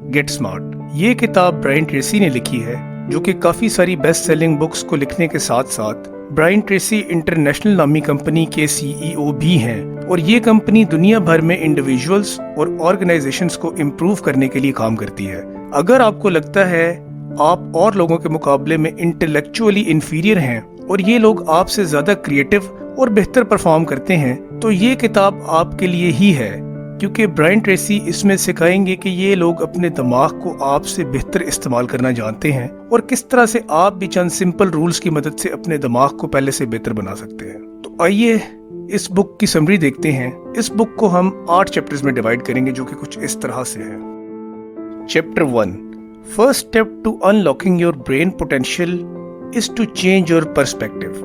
Gate smart. ये किताब Brian Tracy ने लिखी है, जो कि काफ़ी सारी बेस्ट सेलिंग बुक्स को लिखने के साथ साथ ब्रायन ट्रेसी इंटरनेशनल नामी कंपनी के CEO भी हैं और ये कंपनी दुनिया भर में इंडिविजुअल्स और ऑर्गेनाइजेशंस को इम्प्रूव करने के लिए काम करती है। अगर आपको लगता है आप और लोगों के मुकाबले में इंटेलेक्चुअली इंफीरियर हैं और ये लोग आपसे ज़्यादा क्रिएटिव और बेहतर परफॉर्म करते हैं, तो ये किताब आपके लिए ही है, क्योंकि ब्रायन ट्रेसी इसमें सिखाएंगे कि ये लोग अपने दिमाग को आपसे बेहतर इस्तेमाल करना जानते हैं और किस तरह से आप भी चंद सिंपल रूल्स की मदद से अपने दिमाग को पहले से बेहतर बना सकते हैं। तो आइए इस बुक की समरी देखते हैं। इस बुक को हम 8 चैप्टर्स में डिवाइड करेंगे, जो कि कुछ इस तरह से है। Chapter 1, first step to unlocking your brain potential is to change your perspective.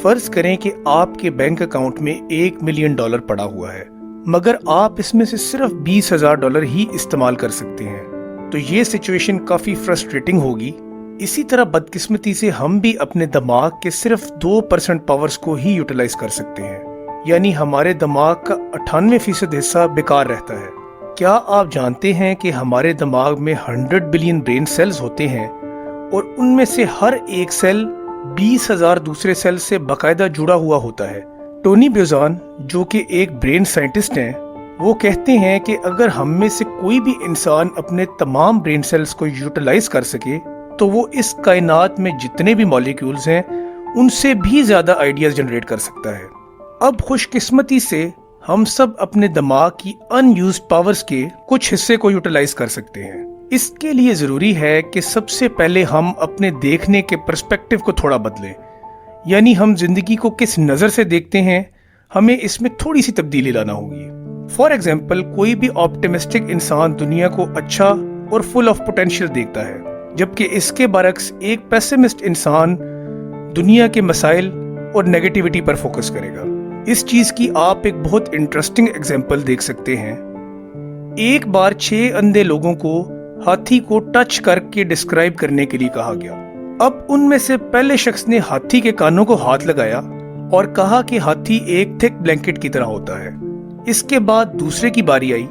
फर्ज करें कि आपके बैंक अकाउंट में $1 मिलियन पड़ा हुआ है, मगर आप इसमें से सिर्फ $20,000 ही इस्तेमाल कर सकते हैं, तो ये सिचुएशन काफी फ्रस्ट्रेटिंग होगी। इसी तरह बदकिस्मती से हम भी अपने दिमाग के सिर्फ 2% पावर्स को ही यूटिलाइज कर सकते हैं, यानी हमारे दिमाग का 98% हिस्सा बेकार रहता है। क्या आप जानते हैं कि हमारे दिमाग में 100 बिलियन ब्रेन सेल्स होते हैं और उनमें से हर एक सेल 20,000 दूसरे सेल से बाकायदा जुड़ा हुआ होता है। टोनी ब्यूजान, जो कि एक ब्रेन साइंटिस्ट हैं, वो कहते हैं कि अगर हम में से कोई भी इंसान अपने तमाम ब्रेन सेल्स को यूटिलाइज कर सके, तो वो इस कायनात में जितने भी मॉलिक्यूल्स हैं उनसे भी ज्यादा आइडियाज जनरेट कर सकता है। अब खुशकिस्मती से हम सब अपने दिमाग की अनयूज्ड पावर्स के कुछ हिस्से को यूटिलाइज कर सकते हैं। इसके लिए जरूरी है कि सबसे पहले हम अपने देखने के पर्सपेक्टिव को थोड़ा बदलें, यानी हम जिंदगी को किस नजर से देखते हैं, हमें इसमें थोड़ी सी तब्दीली लाना होगी। फॉर एग्जाम्पल, कोई भी ऑप्टिमिस्टिक इंसान दुनिया को अच्छा और फुल ऑफ पोटेंशियल देखता है, जबकि इसके बरक्स एक पेसिमिस्ट इंसान दुनिया के मसाइल और नेगेटिविटी पर फोकस करेगा। इस चीज की आप एक बहुत इंटरेस्टिंग एग्जाम्पल देख सकते हैं। एक बार 6 अंधे लोगों को हाथी को टच करके डिस्क्राइब करने के लिए कहा गया। अब उनमें से पहले शख्स ने हाथी के कानों को हाथ लगाया और कहा कि हाथी एक थिक ब्लैंकेट की तरह होता है। इसके बाद दूसरे की बारी आई।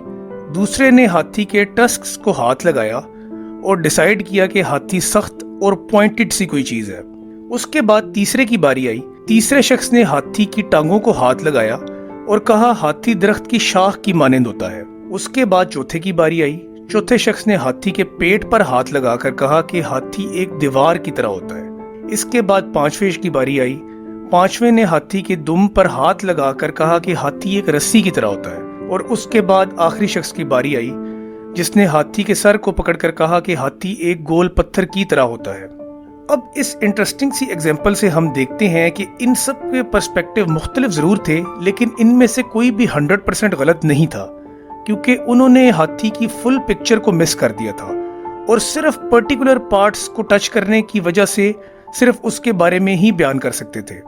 दूसरे ने हाथी के टस्क्स को हाथ लगाया और डिसाइड किया कि हाथी सख्त और पॉइंटेड सी कोई चीज है। उसके बाद तीसरे की बारी आई। तीसरे शख्स ने हाथी की टांगों को हाथ लगाया और कहा हाथी दरख्त की शाख की मानंद होता है। उसके बाद चौथे की बारी आई। चौथे शख्स ने हाथी के पेट पर हाथ लगाकर कहा कि हाथी एक दीवार की तरह होता है। इसके बाद पांचवें की बारी आई। पांचवें ने हाथी के दुम पर हाथ लगाकर कहा कि हाथी एक रस्सी की तरह होता है। और उसके बाद आखिरी शख्स की बारी आई, जिसने हाथी के सर को पकड़कर कहा कि हाथी एक गोल पत्थर की तरह होता है। अब इस इंटरेस्टिंग सी एग्जाम्पल से हम देखते हैं कि इन सब के पर्सपेक्टिव मुख्तलिफ जरूर थे, लेकिन इनमें से कोई भी 100% गलत नहीं था, क्योंकि उन्होंने हाथी की फुल पिक्चर को मिस कर दिया था और सिर्फ पर्टिकुलर पार्ट्स को टच करने की वजह से सिर्फ उसके बारे में ही बयान कर सकते थे।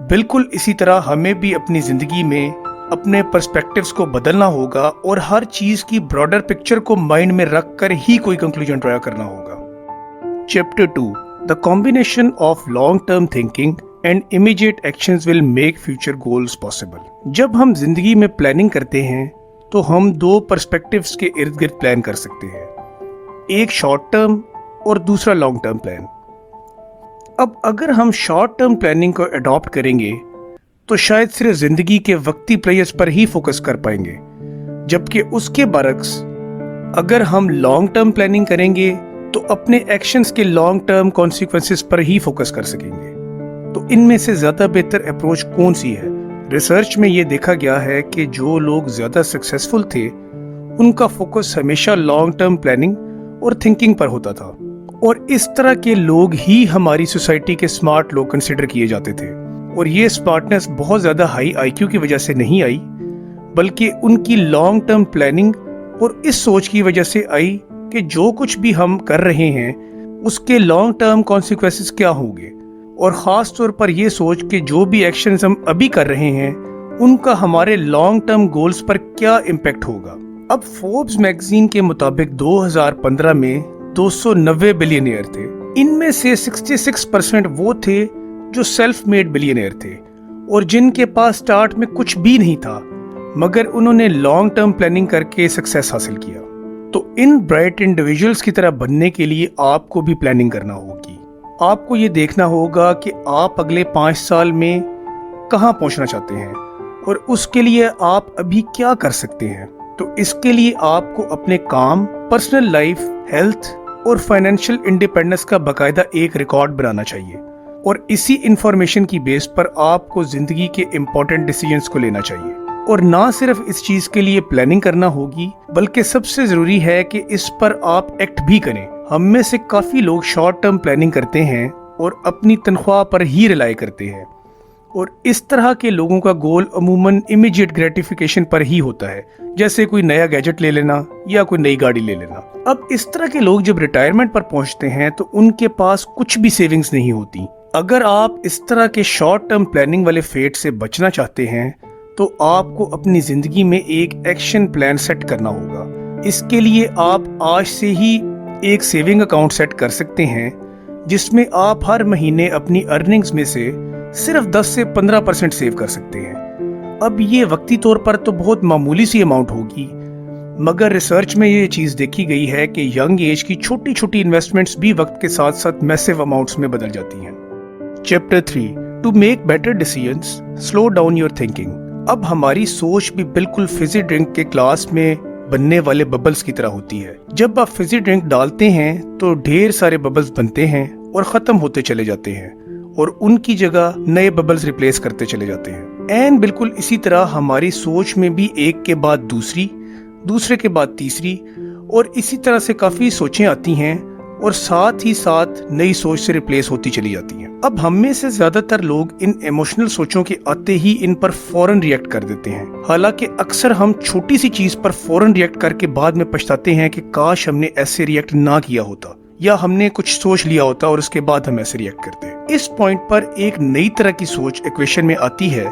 बिल्कुल इसी तरह हमें भी अपनी जिंदगी में अपने पर्सपेक्टिव्स को बदलना होगा और हर चीज की ब्रॉडर पिक्चर को माइंड में रख कर ही कोई कंक्लूजन ड्रा करना होगा। Chapter 2, the combination of long term thinking and immediate actions will make future goals possible. जब हम जिंदगी में प्लानिंग करते हैं तो हम 2 पर्सपेक्टिव्स के इर्द गिर्द प्लान कर सकते हैं, एक शॉर्ट टर्म और दूसरा लॉन्ग टर्म प्लान। अब अगर हम शॉर्ट टर्म प्लानिंग को अडॉप्ट करेंगे तो शायद सिर्फ जिंदगी के वक्ती प्लेयर्स पर ही फोकस कर पाएंगे, जबकि उसके बरक्स अगर हम लॉन्ग टर्म प्लानिंग करेंगे तो अपने एक्शंस के लॉन्ग टर्म कॉन्सिक्वेंसेस पर ही फोकस कर सकेंगे। तो इनमें से ज्यादा बेहतर अप्रोच कौन सी है? रिसर्च में ये देखा गया है कि जो लोग ज्यादा सक्सेसफुल थे उनका फोकस हमेशा लॉन्ग टर्म प्लानिंग और थिंकिंग पर होता था, और इस तरह के लोग ही हमारी सोसाइटी के स्मार्ट लोग कंसिडर किए जाते थे। और ये स्मार्टनेस बहुत ज्यादा हाई IQ की वजह से नहीं आई, बल्कि उनकी लॉन्ग टर्म प्लानिंग और इस सोच की वजह से आई कि जो कुछ भी हम कर रहे हैं उसके लॉन्ग टर्म कॉन्सिक्वेंसेस क्या होंगे, और खास तौर पर यह सोच कि जो भी एक्शंस हम अभी कर रहे हैं उनका हमारे लॉन्ग टर्म गोल्स पर क्या इम्पैक्ट होगा। अब फोर्ब्स मैगजीन के मुताबिक 2015 में 290 बिलियनियर थे। इनमें से 66% वो थे जो सेल्फ मेड बिलियनियर थे और जिनके पास स्टार्ट में कुछ भी नहीं था, मगर उन्होंने लॉन्ग टर्म प्लानिंग करके सक्सेस हासिल किया। तो इन ब्राइट इंडिविजुअल्स की तरह बनने के लिए आपको भी प्लानिंग करना होगी। आपको ये देखना होगा कि आप अगले 5 साल में कहाँ पहुँचना चाहते हैं और उसके लिए आप अभी क्या कर सकते हैं। तो इसके लिए आपको अपने काम, पर्सनल लाइफ, हेल्थ और फाइनेंशियल इंडिपेंडेंस का बाकायदा एक रिकॉर्ड बनाना चाहिए और इसी इंफॉर्मेशन की बेस पर आपको जिंदगी के इम्पोर्टेंट डिसीजंस को लेना चाहिए। और ना सिर्फ इस चीज के लिए प्लानिंग करना होगी, बल्कि सबसे जरूरी है कि इस पर आप एक्ट भी करें। हम में से काफी लोग शॉर्ट टर्म प्लानिंग करते हैं और अपनी तनख्वाह पर ही रिलाई करते हैं और इस तरह के लोगों का गोल अमूमन इमीडिएट ग्रेटिफिकेशन पर ही होता है, जैसे कोई नया गैजेट ले लेना या कोई नई गाड़ी ले लेना। अब इस तरह के लोग जब रिटायरमेंट पर पहुंचते हैं तो उनके पास कुछ भी सेविंग्स नहीं होती। अगर आप इस तरह के शॉर्ट टर्म प्लानिंग वाले फेट से बचना चाहते हैं तो आपको अपनी जिंदगी में एक एक्शन प्लान सेट करना होगा। इसके लिए आप आज से ही एक सेविंग अकाउंट सेट कर सकते हैं जिसमें आप हर महीने अपनी अर्निंग्स में से सिर्फ 10 से 15% सेव कर सकते हैं। अब ये वक्ती तौर पर तो बहुत मामूली सी अमाउंट होगी, मगर रिसर्च में ये चीज देखी गई है कि यंग एज की छोटी छोटी इन्वेस्टमेंट्स भी वक्त के साथ साथ मैसिव अमाउंट्स में बदल जाती हैं। Chapter 3, to make better decisions, slow down your thinking. अब हमारी सोच भी बिल्कुल फिजी ड्रिंक के ग्लास में बनने वाले बबल्स की तरह होती है। जब आप फिजी ड्रिंक डालते हैं तो ढेर सारे बबल्स बनते हैं और खत्म होते चले जाते हैं और उनकी जगह नए बबल्स रिप्लेस करते चले जाते हैं। एंड बिल्कुल इसी तरह हमारी सोच में भी एक के बाद दूसरी, दूसरे के बाद तीसरी और इसी तरह से काफी सोचें आती हैं और साथ ही साथ नई सोच से रिप्लेस होती चली जाती हैं। अब हम में से ज्यादातर लोग इन इमोशनल सोचों के आते ही इन पर फौरन रिएक्ट कर देते हैं। हालांकि अक्सर हम छोटी सी चीज पर फौरन रिएक्ट करके बाद में पछताते हैं कि काश हमने ऐसे रिएक्ट ना किया होता या हमने कुछ सोच लिया होता और उसके बाद हम ऐसे रिएक्ट करते। इस पॉइंट पर एक नई तरह की सोच इक्वेशन में आती है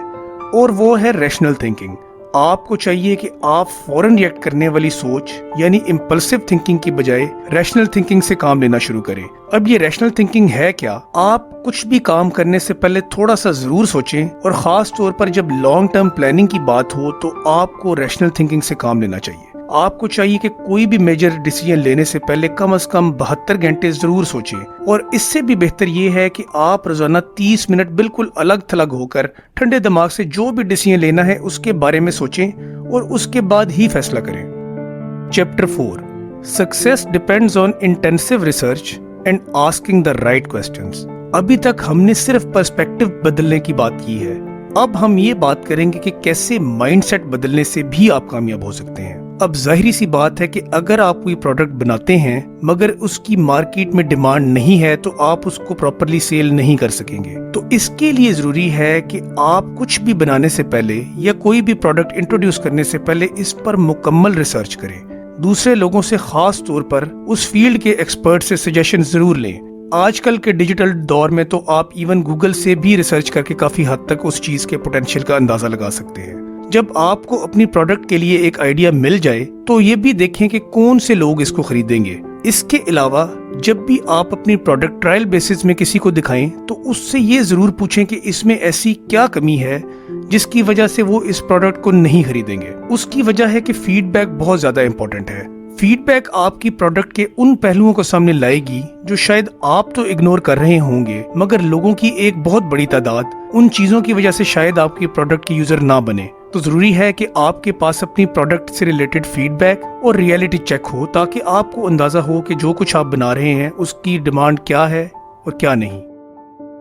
और वो है रैशनल थिंकिंग। आपको चाहिए कि आप फौरन रिएक्ट करने वाली सोच यानी इम्पल्सिव थिंकिंग की बजाय रैशनल थिंकिंग से काम लेना शुरू करें। अब ये रैशनल थिंकिंग है क्या? आप कुछ भी काम करने से पहले थोड़ा सा जरूर सोचें और खास तौर पर जब लॉन्ग टर्म प्लानिंग की बात हो तो आपको रैशनल थिंकिंग से काम लेना चाहिए। आपको चाहिए कि कोई भी मेजर डिसीजन लेने से पहले कम से कम 72 घंटे जरूर सोचें और इससे भी बेहतर ये है कि आप रोजाना 30 मिनट बिल्कुल अलग थलग होकर ठंडे दिमाग से जो भी डिसीजन लेना है उसके बारे में सोचें और उसके बाद ही फैसला करें। Chapter 4, success depends on intensive research and asking the right questions. अभी तक हमने सिर्फ पर्सपेक्टिव बदलने की बात की है, अब हम ये बात करेंगे कि कैसे माइंडसेट बदलने से भी आप कामयाब हो सकते हैं। अब जाहिर सी बात है कि अगर आप कोई प्रोडक्ट बनाते हैं मगर उसकी मार्केट में डिमांड नहीं है तो आप उसको प्रॉपरली सेल नहीं कर सकेंगे। तो इसके लिए जरूरी है कि आप कुछ भी बनाने से पहले या कोई भी प्रोडक्ट इंट्रोड्यूस करने से पहले इस पर मुकम्मल रिसर्च करें। दूसरे लोगों से, खास तौर पर उस फील्ड के एक्सपर्ट से सजेशन जरूर लें। आजकल के डिजिटल दौर में तो आप इवन गूगल से भी रिसर्च करके काफी हद तक उस चीज के पोटेंशियल का अंदाजा लगा सकते हैं। जब आपको अपनी प्रोडक्ट के लिए एक आइडिया मिल जाए तो ये भी देखें कि कौन से लोग इसको खरीदेंगे। इसके अलावा जब भी आप अपनी प्रोडक्ट ट्रायल बेसिस में किसी को दिखाएं तो उससे ये जरूर पूछें कि इसमें ऐसी क्या कमी है जिसकी वजह से वो इस प्रोडक्ट को नहीं खरीदेंगे। उसकी वजह है कि फीडबैक बहुत ज्यादा इंपॉर्टेंट है। फीडबैक आपकी प्रोडक्ट के उन पहलुओं को सामने लाएगी जो शायद आप तो इग्नोर कर रहे होंगे मगर लोगों की एक बहुत बड़ी तादाद उन चीजों की वजह से शायद आपकी प्रोडक्ट की यूजर ना बने। तो जरूरी है कि आपके पास अपनी प्रोडक्ट से रिलेटेड फीडबैक और रियलिटी चेक हो ताकि आपको अंदाजा हो कि जो कुछ आप बना रहे हैं उसकी डिमांड क्या है और क्या नहीं।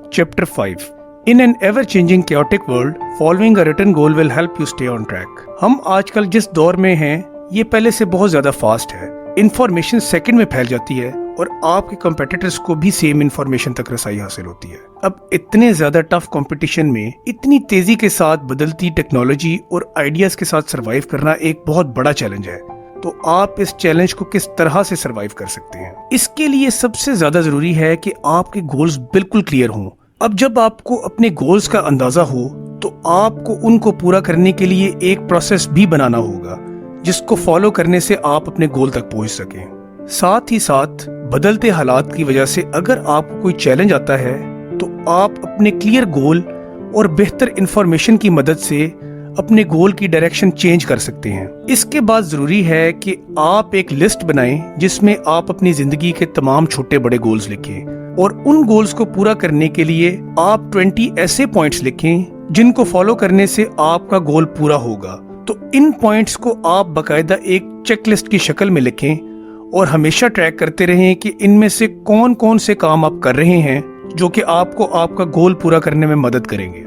Chapter 5, in an ever changing chaotic world following a written goal will help you stay on track. हम आजकल जिस दौर में हैं ये पहले से बहुत ज्यादा फास्ट है। इंफॉर्मेशन सेकंड में फैल जाती है और आपके कंपेटिटर्स को भी सेम इंफॉर्मेशन तक रसाई हासिल होती है। अब इतने ज्यादा टफ कंपटीशन में इतनी तेजी के साथ बदलती टेक्नोलॉजी और आइडियाज के साथ सरवाइव करना एक बहुत बड़ा चैलेंज है। तो आप इस चैलेंज को किस तरह से सरवाइव कर सकते हैं? इसके लिए सबसे ज्यादा जरूरी है कि आपके गोल्स बिल्कुल क्लियर हों। अब जब आपको अपने गोल्स का अंदाजा हो तो आपको उनको पूरा करने के लिए एक प्रोसेस भी बनाना होगा जिसको फॉलो करने से आप अपने गोल तक पहुंच सकें। साथ ही साथ बदलते हालात की वजह से अगर आपको कोई चैलेंज आता है तो आप अपने क्लियर गोल और बेहतर इंफॉर्मेशन की मदद से अपने गोल की डायरेक्शन चेंज कर सकते हैं। इसके बाद जरूरी है कि आप एक लिस्ट बनाएं जिसमें आप अपनी जिंदगी के तमाम छोटे बड़े गोल्स लिखें और उन गोल्स को पूरा करने के लिए आप 20 ऐसे पॉइंट्स लिखें जिनको फॉलो करने से आपका गोल पूरा होगा। तो इन पॉइंट्स को आप बाकायदा एक चेकलिस्ट की शक्ल में लिखें और हमेशा ट्रैक करते रहें कि इनमें से कौन कौन से काम आप कर रहे हैं जो कि आपको आपका गोल पूरा करने में मदद करेंगे।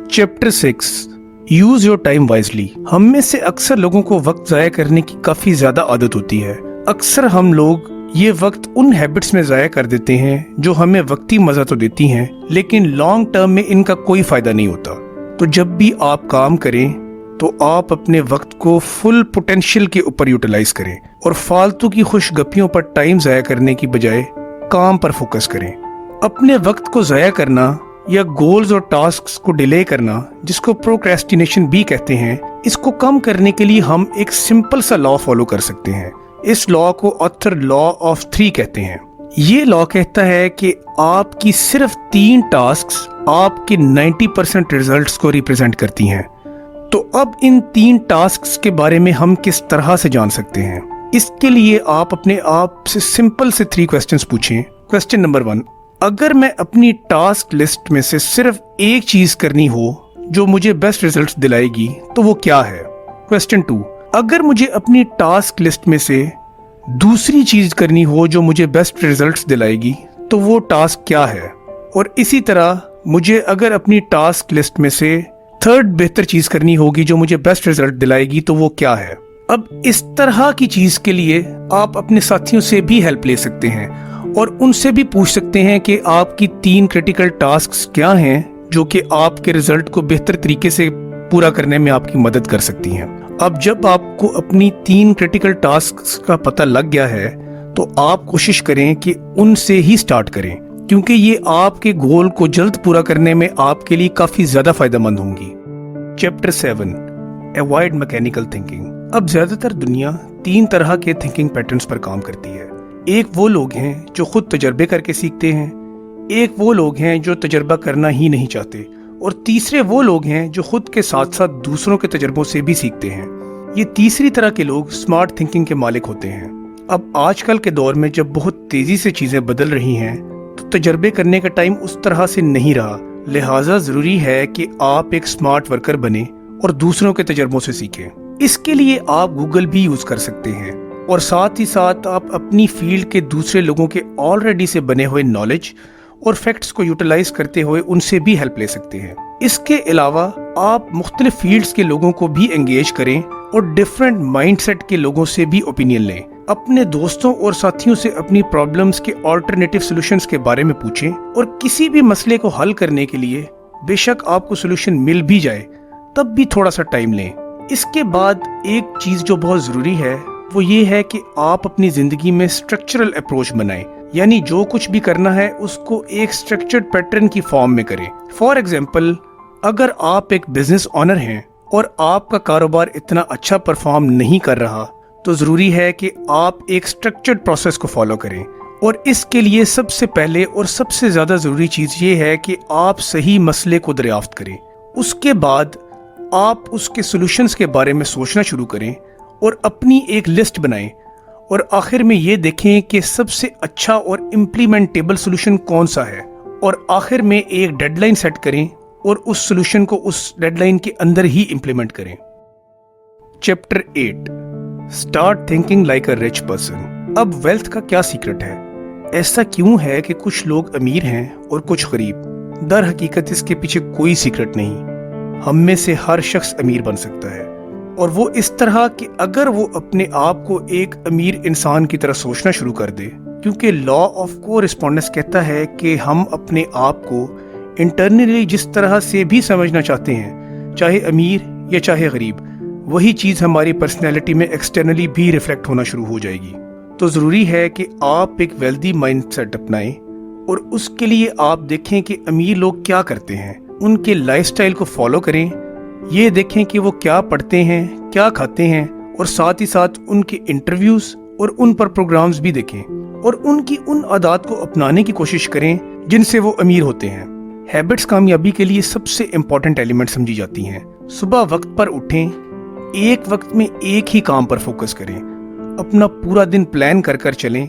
Chapter 6, use your time wisely. हम में से अक्सर लोगों को वक्त जाया करने की काफी ज्यादा आदत होती है। अक्सर हम लोग ये वक्त उन हैबिट्स में जाया कर देते हैं जो हमें वक्ती मजा तो देती हैं, लेकिन लॉन्ग टर्म में इनका कोई फायदा नहीं होता। तो जब भी आप काम करें तो आप अपने वक्त को फुल पोटेंशियल के ऊपर यूटिलाइज करें और फालतू की खुशगपियों पर टाइम जाया करने की बजाय काम पर फोकस करें। अपने वक्त को जाया करना या गोल्स और टास्क्स को डिले करना, जिसको प्रोक्रेस्टिनेशन भी कहते हैं, इसको कम करने के लिए हम एक सिंपल सा लॉ फॉलो कर सकते हैं। इस लॉ को ऑथर लॉ ऑफ 3 कहते हैं। ये लॉ कहता है कि आपकी सिर्फ 3 टास्क्स आपके 90% रिजल्ट्स को रिप्रेजेंट करती हैं। तो अब इन 3 टास्क्स के बारे में हम किस तरह से जान सकते हैं? इसके लिए आप अपने आप से सिंपल से 3 क्वेश्चंस पूछें। क्वेश्चन नंबर 1, अगर मैं अपनी टास्क लिस्ट में से सिर्फ एक चीज करनी हो जो मुझे बेस्ट रिजल्ट्स दिलाएगी तो वो क्या है? क्वेश्चन 2, अगर मुझे अपनी टास्क लिस्ट में से दूसरी चीज करनी हो जो मुझे बेस्ट रिजल्ट्स दिलाएगी तो वो टास्क क्या है? और इसी तरह मुझे अगर अपनी टास्क लिस्ट में से थर्ड बेहतर चीज करनी होगी जो मुझे बेस्ट रिजल्ट दिलाएगी तो वो क्या है? अब इस तरह की चीज के लिए आप अपने साथियों से भी हेल्प ले सकते हैं और उनसे भी पूछ सकते हैं कि आपकी 3 क्रिटिकल टास्क्स क्या हैं जो कि आपके रिजल्ट को बेहतर तरीके से पूरा करने में आपकी मदद कर सकती हैं। अब जब आपको अपनी 3 क्रिटिकल टास्क्स का पता लग गया है तो आप कोशिश करें कि उनसे ही स्टार्ट करें, क्योंकि ये आपके गोल को जल्द पूरा करने में आपके लिए काफी ज्यादा फायदेमंद होंगी। Chapter 7, avoid mechanical thinking. अब ज्यादातर दुनिया 3 तरह के थिंकिंग पैटर्न्स पर काम करती है। एक वो लोग हैं जो खुद तजर्बे करके सीखते हैं, एक वो लोग हैं जो तजर्बा करना ही नहीं चाहते, और तीसरे वो लोग हैं जो खुद के साथ साथ दूसरों के तजर्बों से भी सीखते हैं। ये तीसरी तरह के लोग स्मार्ट थिंकिंग के मालिक होते हैं। अब आजकल के दौर में जब बहुत तेजी से चीजें बदल रही हैं तो तजर्बे करने का टाइम उस तरह से नहीं रहा, लिहाजा जरूरी है कि आप एक स्मार्ट वर्कर बने और दूसरों के तजर्बों से सीखें। इसके लिए आप गूगल भी यूज कर सकते हैं और साथ ही साथ आप अपनी फील्ड के दूसरे लोगों के ऑलरेडी से बने हुए नॉलेज और फैक्ट्स को यूटिलाइज करते हुए उनसे भी हेल्प ले सकते हैं। इसके अलावा आप मुख्तलिफ फील्ड्स के लोगों को भी एंगेज करें और डिफरेंट माइंडसेट के लोगों से भी ओपिनियन लें। अपने दोस्तों और साथियों से अपनी प्रॉब्लम्स के ऑल्टरनेटिव सॉल्यूशंस के बारे में पूछें और किसी भी मसले को हल करने के लिए बेशक आपको सॉल्यूशन मिल भी जाए तब भी थोड़ा सा टाइम लें। इसके बाद एक चीज जो बहुत जरूरी है वो ये है कि आप अपनी जिंदगी में स्ट्रक्चरल अप्रोच बनाएं, यानी जो कुछ भी करना है उसको एक स्ट्रक्चर्ड पैटर्न की फॉर्म में करें। फॉर एग्जाम्पल, अगर आप एक बिजनेस ऑनर हैं और आपका कारोबार इतना अच्छा परफॉर्म नहीं कर रहा तो जरूरी है कि आप एक स्ट्रक्चर्ड प्रोसेस को फॉलो करें, और इसके लिए सबसे पहले और सबसे ज्यादा जरूरी चीज ये है कि आप सही मसले को दरियाफ्त करें। उसके बाद आप उसके सॉल्यूशंस के बारे में सोचना शुरू करें और अपनी एक लिस्ट बनाएं, और आखिर में ये देखें कि सबसे अच्छा और इम्प्लीमेंटेबल सॉल्यूशन कौन सा है, और आखिर में एक डेडलाइन सेट करें और उस सॉल्यूशन को उस डेडलाइन के अंदर ही इम्प्लीमेंट करें। Chapter 8, start thinking like a rich person. अब वेल्थ का क्या सीक्रेट है? ऐसा क्यों है कि कुछ लोग अमीर हैं और कुछ गरीब? दर हकीकत इसके पीछे कोई सीक्रेट नहीं। हम में से हर शख्स अमीर बन सकता है, और वो इस तरह कि अगर वो अपने आप को एक अमीर इंसान की तरह सोचना शुरू कर दे, क्योंकि लॉ ऑफ कोरिस्पोंडेंस कहता है कि हम अपने आप को इंटरनली जिस तरह से भी समझना चाहते हैं, चाहे अमीर या चाहे गरीब, वही चीज हमारी पर्सनैलिटी में एक्सटर्नली भी रिफ्लेक्ट होना शुरू हो जाएगी। तो जरूरी है कि आप एक वेल्दी माइंडसेट अपनाएं, और उसके लिए आप देखें कि अमीर लोग क्या करते हैं, उनके लाइफस्टाइल को फॉलो करें, ये देखें कि वो क्या पढ़ते हैं, क्या खाते हैं, और साथ ही साथ उनके इंटरव्यूज और उन पर प्रोग्राम्स भी देखें, और उनकी उन आदत को अपनाने की कोशिश करें जिनसे वो अमीर होते हैं। हैबिट्स कामयाबी के लिए सबसे इम्पोर्टेंट एलिमेंट समझी जाती हैं, सुबह वक्त पर उठें, एक वक्त में एक ही काम पर फोकस करें, अपना पूरा दिन प्लान कर चलें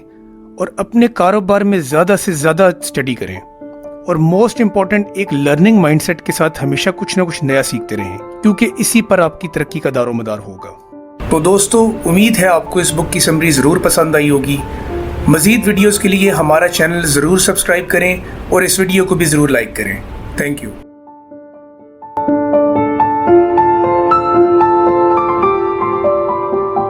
और अपने कारोबार में ज़्यादा से ज़्यादा स्टडी करें और मोस्ट इम्पॉर्टेंट एक लर्निंग माइंडसेट के साथ हमेशा कुछ ना कुछ नया सीखते रहें, क्योंकि इसी पर आपकी तरक्की का दारोमदार होगा। तो दोस्तों, उम्मीद है आपको इस बुक की समरी ज़रूर पसंद आई होगी। मज़ीद वीडियोज़ के लिए हमारा चैनल ज़रूर सब्सक्राइब करें और इस वीडियो को भी ज़रूर लाइक करें। Thank you.